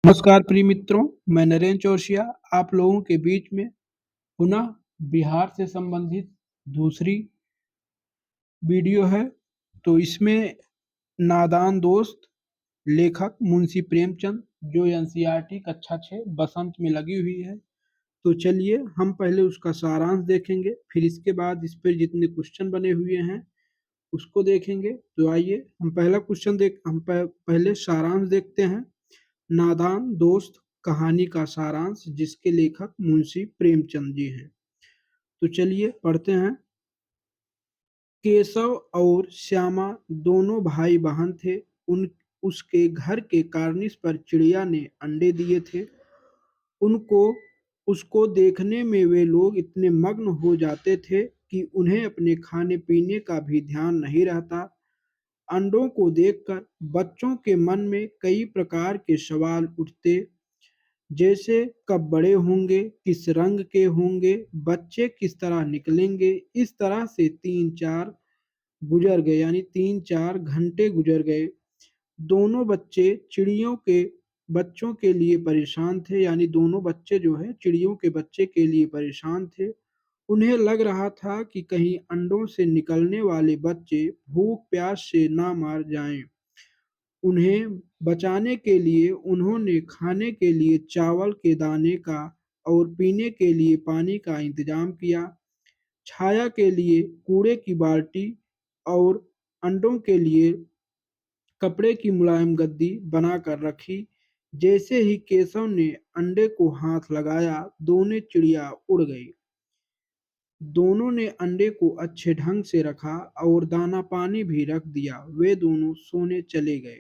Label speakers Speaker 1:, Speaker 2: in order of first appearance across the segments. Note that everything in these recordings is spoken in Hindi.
Speaker 1: नमस्कार प्रिय मित्रों, मैं नरेंद्र चौरसिया आप लोगों के बीच में पुनः बिहार से संबंधित दूसरी वीडियो है। तो इसमें नादान दोस्त लेखक मुंशी प्रेमचंद जो एनसीईआरटी कक्षा 6 बसंत में लगी हुई है। तो चलिए हम पहले उसका सारांश देखेंगे, फिर इसके बाद इस पर जितने क्वेश्चन बने हुए हैं उसको देखेंगे। तो आइए हम पहला क्वेश्चन पहले सारांश देखते हैं। नादान दोस्त कहानी का सारांश, जिसके लेखक मुंशी प्रेमचंद जी हैं। तो चलिए पढ़ते हैं। केशव और श्यामा दोनों भाई बहन थे। उन उसके घर के कार्निस पर चिड़िया ने अंडे दिए थे। उनको उसको देखने में वे लोग इतने मग्न हो जाते थे कि उन्हें अपने खाने पीने का भी ध्यान नहीं रहता। अंडों को देखकर बच्चों के मन में कई प्रकार के सवाल उठते, जैसे कब बड़े होंगे, किस रंग के होंगे, बच्चे किस तरह निकलेंगे। इस तरह से 3-4 गुजर गए, यानी 3-4 घंटे गुजर गए। दोनों बच्चे चिड़ियों के बच्चों के लिए परेशान थे, यानी दोनों बच्चे जो है चिड़ियों के बच्चे के लिए परेशान थे। उन्हें लग रहा था कि कहीं अंडों से निकलने वाले बच्चे भूख प्यास से ना मार जाएं। उन्हें बचाने के लिए उन्होंने खाने के लिए चावल के दाने का और पीने के लिए पानी का इंतजाम किया। छाया के लिए कूड़े की बाल्टी और अंडों के लिए कपड़े की मुलायम गद्दी बनाकर रखी। जैसे ही केशव ने अंडे को हाथ लगाया, दोनों चिड़िया उड़ गई। दोनों ने अंडे को अच्छे ढंग से रखा और दाना पानी भी रख दिया। वे दोनों सोने चले गए।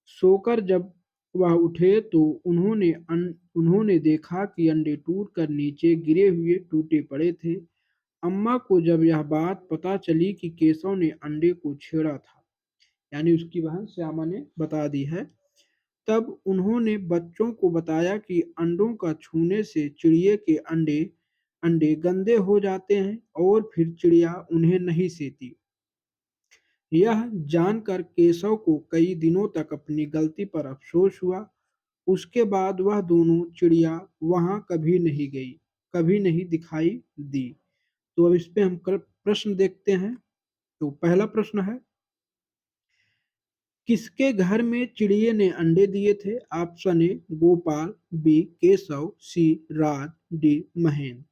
Speaker 1: सोकर जब वह उठे तो उन्होंने देखा कि अंडे टूटकर नीचे गिरे हुए टूटे पड़े थे। अम्मा को जब यह बात पता चली कि केशव ने अंडे को छेड़ा था, यानी उसकी बहन श्यामा ने बता दी है, तब उन्होंने बच्चों को बताया कि अंडों का छूने से चिड़िए के अंडे अंडे गंदे हो जाते हैं और फिर चिड़िया उन्हें नहीं सेती। यह जानकर केशव को कई दिनों तक अपनी गलती पर अफसोस हुआ। उसके बाद वह दोनों चिड़िया वहां कभी नहीं गई, कभी नहीं दिखाई दी। तो अब इस पे हम प्रश्न देखते हैं। तो पहला प्रश्न है, किसके घर में चिड़िए ने अंडे दिए थे? Option A Gopal, B Keshav, C Raj, D Mahendra.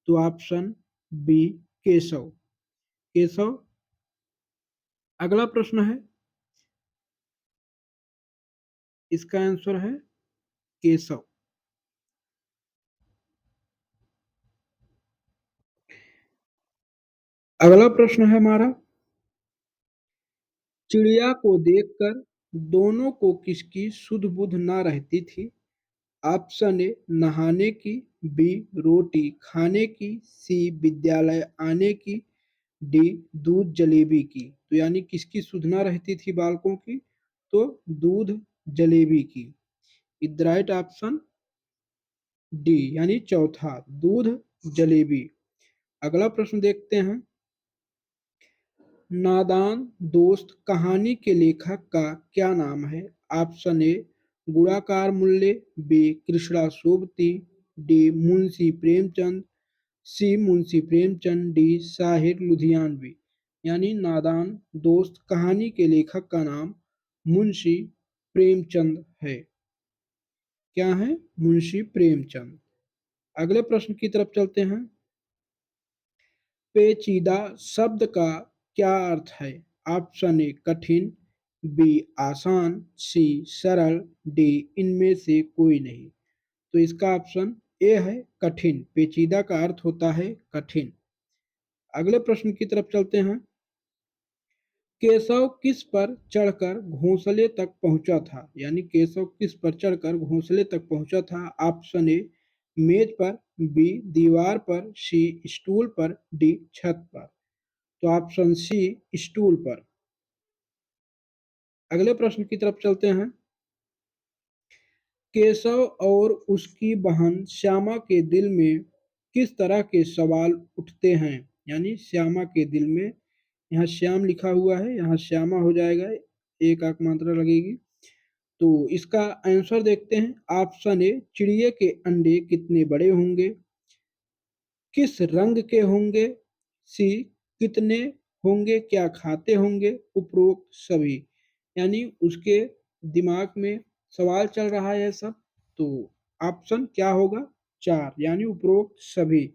Speaker 1: तो ऑप्शन बी केशव। केशव। अगला प्रश्न है, इसका आंसर है केशव। अगला प्रश्न है हमारा, चिड़िया को देखकर दोनों को किसकी सुध बुध ना रहती थी? ऑप्शन ए नहाने की, बी रोटी खाने की, सी विद्यालय आने की, डी दूध जलेबी की। तो यानी किसकी सुध ना रहती थी बालकों की? तो दूध जलेबी की। Is the right option D, यानी चौथा दूध जलेबी। अगला प्रश्न देखते हैं, नादान दोस्त कहानी के लेखक का क्या नाम है? ऑप्शन ए गुणाकार मूल्य, बी कृष्णा सोबती, डी मुंशी प्रेमचंद, सी मुंशी प्रेमचंद, डी साहिर लुधियानवी। यानी नादान दोस्त कहानी के लेखक का नाम मुंशी प्रेमचंद है। क्या है? मुंशी प्रेमचंद। अगले प्रश्न की तरफ चलते हैं, पेचीदा शब्द का क्या अर्थ है? ऑप्शन ए कठिन, बी आसान, सी सरल, डी इनमें से कोई नहीं। तो इसका ऑप्शन ए है कठिन। पेचीदा का अर्थ होता है कठिन। अगले प्रश्न की तरफ चलते हैं, केशव किस पर चढ़कर घोंसले तक पहुंचा था? यानी केशव किस पर चढ़कर घोंसले तक पहुंचा था? ऑप्शन ए मेज पर, बी दीवार पर, सी स्टूल पर, डी छत पर। तो ऑप्शन सी स्टूल पर। अगले प्रश्न की तरफ चलते हैं, केशव और उसकी बहन श्यामा के दिल में किस तरह के सवाल उठते हैं? यानी श्यामा के दिल में, यहाँ श्याम लिखा हुआ है, यहाँ श्यामा हो जाएगा, एक आंख मात्रा लगेगी। तो इसका आंसर देखते हैं। ऑप्शन ए, चिड़िया के अंडे कितने बड़े होंगे? किस रंग के होंगे? सी, कितने होंगे, क्या खाते होंगे? उपरोक्त सभी। यानी उसके दिमाग में सवाल चल रहा है सब। तो ऑप्शन क्या होगा? चार, यानी उपरोक्त सभी।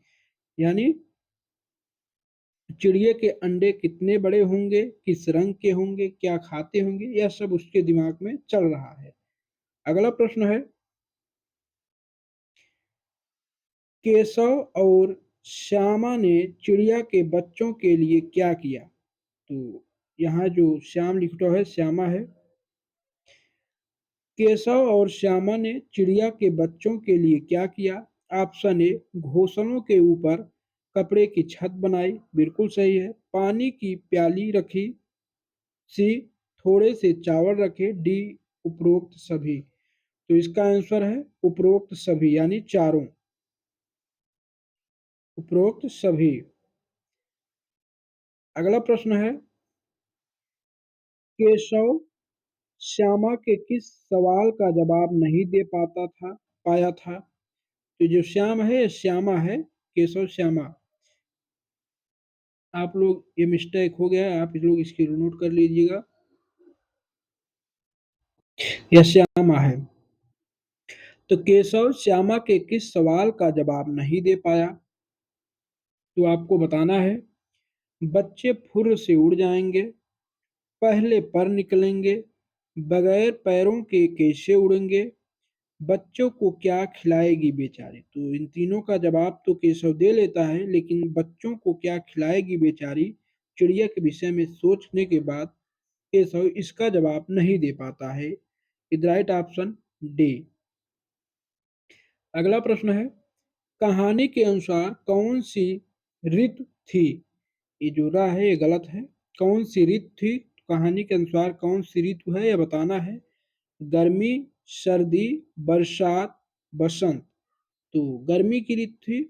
Speaker 1: यानी चिड़िया के अंडे कितने बड़े होंगे, किस रंग के होंगे, क्या खाते होंगे, यह सब उसके दिमाग में चल रहा है। अगला प्रश्न है, केशव और श्यामा ने चिड़िया के बच्चों के लिए क्या किया? तो यहाँ जो श्याम लिखा है, श्यामा है। केशव और श्यामा ने चिड़िया के बच्चों के लिए क्या किया? ऑप्शन ए, घोंसलों के ऊपर कपड़े की छत बनाई, बिल्कुल सही है। पानी की प्याली रखी। सी, थोड़े से चावल रखे। डी, उपरोक्त सभी। तो इसका आंसर है उपरोक्त सभी, यानी चारों। उपरोक्त सभी। अगला प्रश्न है, केशव श्यामा के किस सवाल का जवाब नहीं दे पाया था? तो जो श्याम है, श्यामा है। केशव श्यामा। आप लोग, ये मिस्टेक हो गया है, आप लोग इसकी नोट कर लीजिएगा। यह श्यामा है। तो केशव श्यामा के किस सवाल का जवाब नहीं दे पाया? तो आपको बताना है, बच्चे फुर्र से उड़ जाएंगे, पहले पर निकलेंगे, बगैर पैरों के कैसे उड़ेंगे, बच्चों को क्या खिलाएगी बेचारी? तो इन तीनों का जवाब तो केशव दे लेता है, लेकिन बच्चों को क्या खिलाएगी बेचारी, चिड़िया के विषय में सोचने के बाद केशव इसका जवाब नहीं दे पाता है। Is right option D. अगला प्रश्न है, कहानी के अनुसार कौन सी ऋतु थी? ये जो रा है ये गलत है। कौन सी ऋतु थी? कहानी के अनुसार कौन सी ऋतु है यह बताना है। गर्मी, सर्दी, बरसात, बसंत। तो गर्मी की ऋतु थी।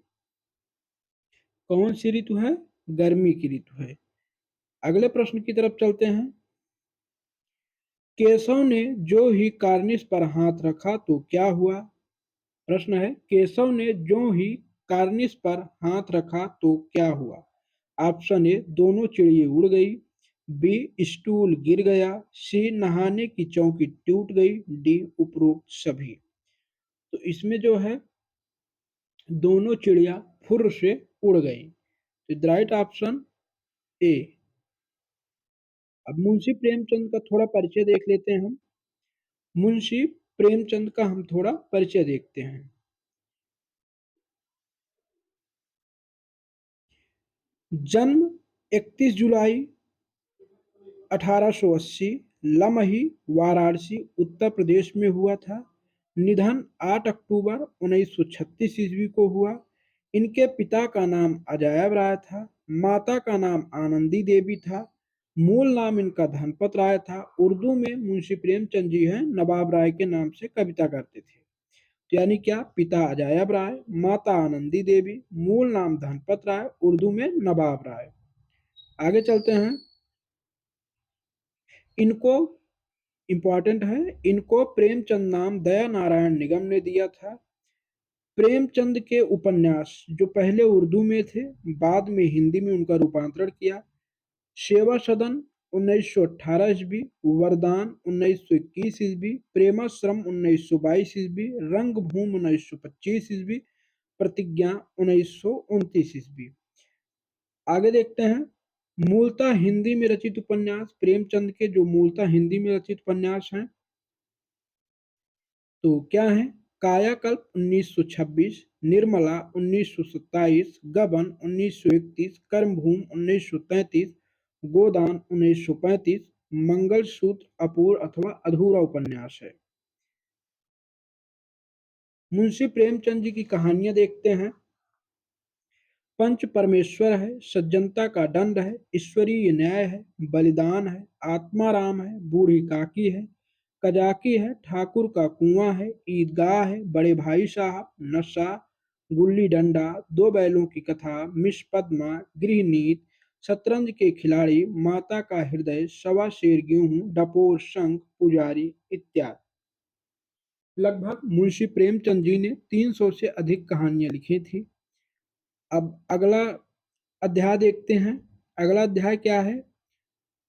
Speaker 1: कौन सी ऋतु है? गर्मी की ऋतु है। अगले प्रश्न की तरफ चलते हैं। केशव ने जो ही कार्निश पर हाथ रखा तो क्या हुआ? प्रश्न है, केशव ने जो ही कार्निश पर हाथ रखा तो क्या हुआ? ऑप्शन ए, दोनों चिड़िए उड़ गई। बी, स्टूल गिर गया। सी, नहाने की चौकी टूट गई। डी, उपरोक्त सभी। तो इसमें जो है, दोनों चिड़िया फुर्र से उड़ गई। तो राइट ऑप्शन ए। अब मुंशी प्रेमचंद का थोड़ा परिचय देख लेते हैं हम। मुंशी प्रेमचंद का हम थोड़ा परिचय देखते हैं। जन्म 31 जुलाई 1880 लमही, वाराणसी, उत्तर प्रदेश में हुआ था। निधन 8 अक्टूबर 1936 ईस्वी को हुआ। इनके पिता का नाम अजायब राय था। माता का नाम आनंदी देवी था। मूल नाम इनका धनपत राय था। उर्दू में मुंशी प्रेमचंद जी हैं नवाब राय के नाम से कविता करते थे। तो यानी क्या, पिता अजायब राय, माता आनंदी देवी, मूल नाम धनपत राय, उर्दू में नवाब राय। आगे चलते हैं। इनको इम्पॉर्टेंट है, इनको प्रेमचंद नाम दया नारायण निगम ने दिया था। प्रेमचंद के उपन्यास जो पहले उर्दू में थे, बाद में हिंदी में उनका रूपांतरण किया। सेवा सदन 1918 ईस्वी, वरदान 1921 ईस्वी, प्रेमाश्रम 1922 ईस्वी, रंगभूमि 1925 ईस्वी, प्रतिज्ञा 1929 ईस्वी। आगे देखते हैं। मूलतः हिंदी में रचित उपन्यास, प्रेमचंद के जो मूलतः हिंदी में रचित उपन्यास हैं तो क्या है, कायाकल्प 1926, निर्मला 1927, गबन 1931, कर्मभूमि 1933, गोदान 1935, मंगलसूत्र अपूर्ण अथवा अधूरा उपन्यास है। मुंशी प्रेमचंद जी की कहानियां देखते हैं। पंच परमेश्वर है, सज्जनता का दंड है, ईश्वरीय न्याय है, बलिदान है, आत्माराम है, बूढ़ी काकी है, कजाकी है, ठाकुर का कुआं है, ईदगाह है, बड़े भाई साहब, नशा, गुल्ली डंडा, दो बैलों की कथा, मिस पद्मा, गृहनीत, शतरंज के खिलाड़ी, माता का हृदय, सवा शेर गेहूं, डपोर, शंख, पुजारी इत्यादि। लगभग मुंशी प्रेमचंद जी ने 300 से अधिक कहानियां लिखी थी। अब अगला अध्याय देखते हैं। अगला अध्याय क्या है?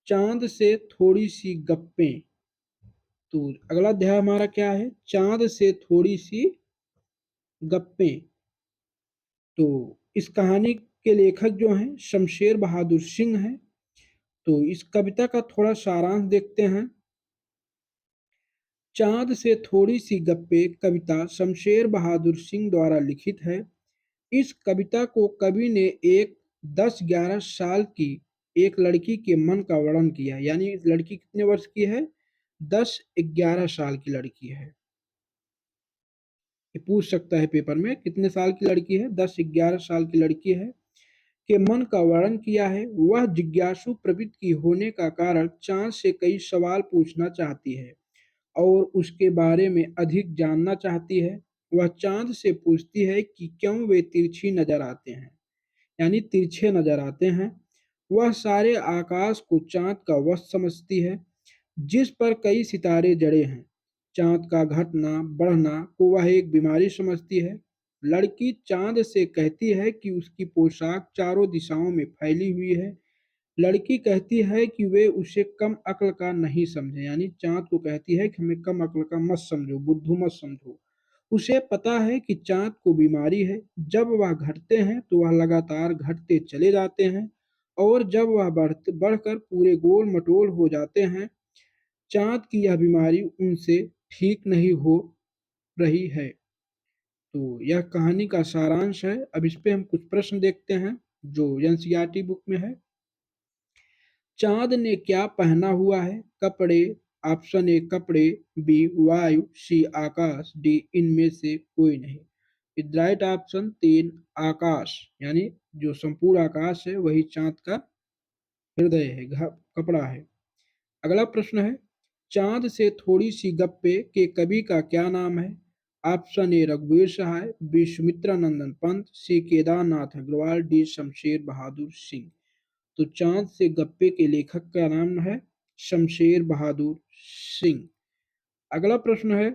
Speaker 1: चांद से थोड़ी सी गप्पें। तो अगला अध्याय हमारा क्या है? चांद से थोड़ी सी गप्पें। तो इस कहानी के लेखक जो हैं शमशेर बहादुर सिंह हैं। तो इस कविता का थोड़ा सारांश देखते हैं। चांद से थोड़ी सी गप्पें कविता शमशेर बहादुर सिंह द्वारा लिखित है। इस कविता को कवि ने एक 10-11 साल की एक लड़की के मन का वर्णन किया है। यानी इस लड़की कितने वर्ष की है? 10-11 साल की लड़की है। ये पूछ सकता है पेपर में, कितने साल की लड़की है? 10-11 साल की लड़की है के मन का वर्णन किया है। वह जिज्ञासु प्रवृत्ति की होने का कारण चांद से कई सवाल पूछना चाहती है और उसके बारे में अधिक जानना चाहती है। वह चांद से पूछती है कि क्यों वे तिरछी नजर आते हैं, यानी तिरछे नजर आते हैं। वह सारे आकाश को चांद का वश समझती है जिस पर कई सितारे जड़े हैं। चांद का घटना बढ़ना को वह एक बीमारी समझती है। लड़की चांद से कहती है कि उसकी पोशाक चारों दिशाओं में फैली हुई है। लड़की कहती है कि वे उसे कम अक्ल का नहीं समझे, यानी चांद को कहती है कि हमें कम अक्ल का मत समझो, बुद्धू मत समझो। उसे पता है कि चांद को बीमारी है। जब वह घटते हैं तो वह लगातार घटते चले जाते हैं और जब वह बढ़कर पूरे गोल मटोल हो जाते हैं। चांद की यह बीमारी उनसे ठीक नहीं हो रही है। तो यह कहानी का सारांश है। अब इस पे हम कुछ प्रश्न देखते हैं जो एनसीईआरटी बुक में है। चांद ने क्या पहना हुआ है? कपड़े। ऑप्शन ए कपड़े, बी वायु, सी आकाश, डी इनमें से कोई नहीं। राइट ऑप्शन 3 आकाश, यानी जो संपूर्ण आकाश है वही चांद का हृदय है, कपड़ा है। अगला प्रश्न है, चांद से थोड़ी सी गप्पे के कवि का क्या नाम है? ऑप्शन ए रघुवीर सहाय, बी सुमित्रानंदन पंत, सी केदारनाथ अग्रवाल, डी शमशेर बहादुर सिंह। तो चांद से गप्पे के लेखक का नाम है शमशेर बहादुर सिंह। अगला प्रश्न है,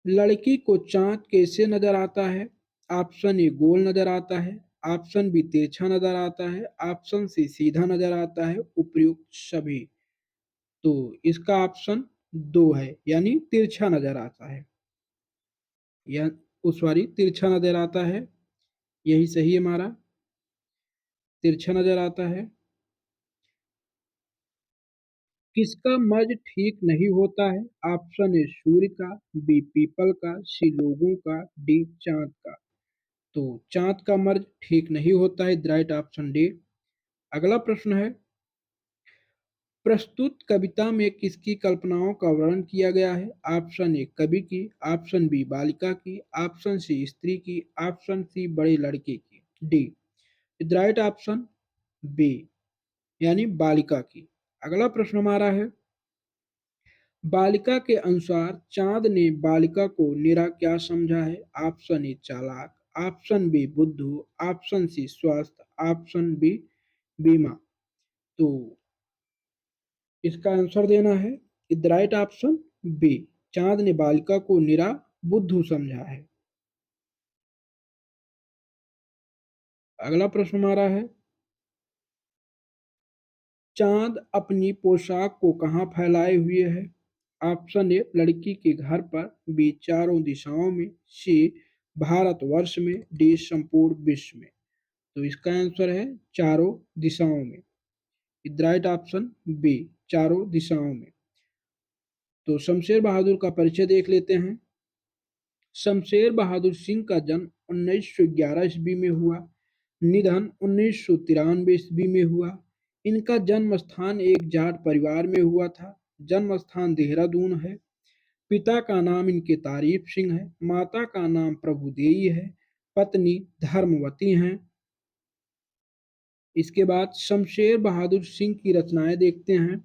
Speaker 1: लड़की को चांद कैसे नजर आता है? ऑप्शन ए गोल नजर आता है, ऑप्शन बी तिरछा नजर आता है, ऑप्शन सी सीधा नजर आता है, उपयुक्त सभी। तो इसका ऑप्शन 2 है, यानी तिरछा नजर आता है। या उस वाली तिरछा नजर आता है, यही सही है हमारा, तिरछा नजर आता है। किसका मर्ज ठीक नहीं होता है? ऑप्शन ए सूर्य का, बी पीपल का, सी लोगों का, डी चांद का। तो चांद का मर्ज ठीक नहीं होता है, राइट ऑप्शन डी। अगला प्रश्न है, प्रस्तुत कविता में किसकी कल्पनाओं का वर्णन किया गया है? ऑप्शन ए कवि की, ऑप्शन बी बालिका की, ऑप्शन सी स्त्री की, ऑप्शन सी बड़े लड़के की, डी। राइट ऑप्शन बी, यानी बालिका की। अगला प्रश्न हमारा है, बालिका के अनुसार चांद ने बालिका को निरा क्या समझा है? ऑप्शन ए चालाक, ऑप्शन बी बुद्धू, ऑप्शन सी स्वस्थ, ऑप्शन बी बीमा। तो इसका आंसर देना है राइट ऑप्शन बी, चांद ने बालिका को निरा बुद्धू समझा है। अगला प्रश्न हमारा है, चांद अपनी पोशाक को कहाँ फैलाए हुए है? ऑप्शन ए लड़की के घर पर, बी चारों दिशाओं में, सी भारतवर्ष में, डी संपूर्ण विश्व में। तो इसका आंसर है चारों दिशाओं में। राइट ऑप्शन बी, चारों दिशाओं में। तो शमशेर बहादुर का परिचय देख लेते हैं। शमशेर बहादुर सिंह का जन्म 1911 ईस्वी में हुआ। निधन 1993 ईस्वी में हुआ। इनका जन्म स्थान एक जाट परिवार में हुआ था। जन्म स्थान देहरादून है। पिता का नाम इनके तारीफ सिंह है, माता का नाम प्रभुदेई है, पत्नी धर्मवती हैं। इसके बाद शमशेर बहादुर सिंह की रचनाएं देखते हैं।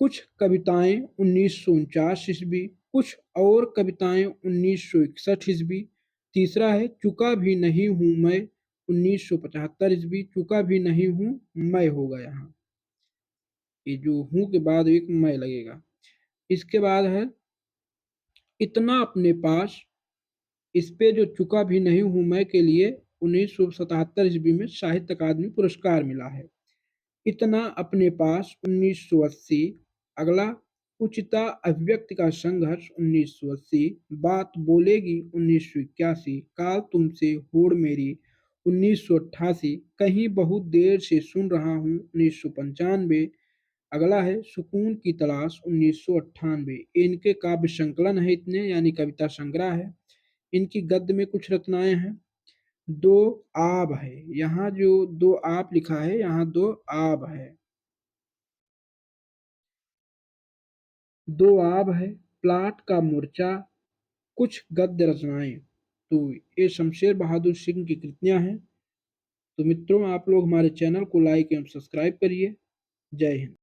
Speaker 1: कुछ कविताएं 1949 ईस्वी, कुछ और कविताएं 1961 ईस्वी। तीसरा है चुका भी नहीं हूं मैं, 1975 ईस्वी। चुका भी नहीं हूं मैं होगा यहाँ, ये जो हूं के बाद एक मैं लगेगा। इसके बाद है इतना अपने पास, इस पे जो चुका भी नहीं हूं मैं के लिए 1977 ईस्वी में साहित्य अकादमी पुरस्कार मिला है। इतना अपने पास 1980। अगला उचिता अभिव्यक्ति का संघर्ष 1980, बात बोलेगी 1981, काल तुमसे होड़ मेरी 1988, कहीं बहुत देर से सुन रहा हूँ 1995। अगला है सुकून की तलाश 1998। इनके काव्य संकलन है इतने, यानी कविता संग्रह है। इनकी गद्य में कुछ रचनाएं हैं। दो आब है, यहाँ जो दो आप लिखा है यहाँ दो आब है। दो आब है, प्लाट का मोर्चा, कुछ गद्य रचनाएं। तो ये शमशेर बहादुर सिंह की कृतियां हैं। तो मित्रों, आप लोग हमारे चैनल को लाइक एवं सब्सक्राइब करिए। जय हिंद।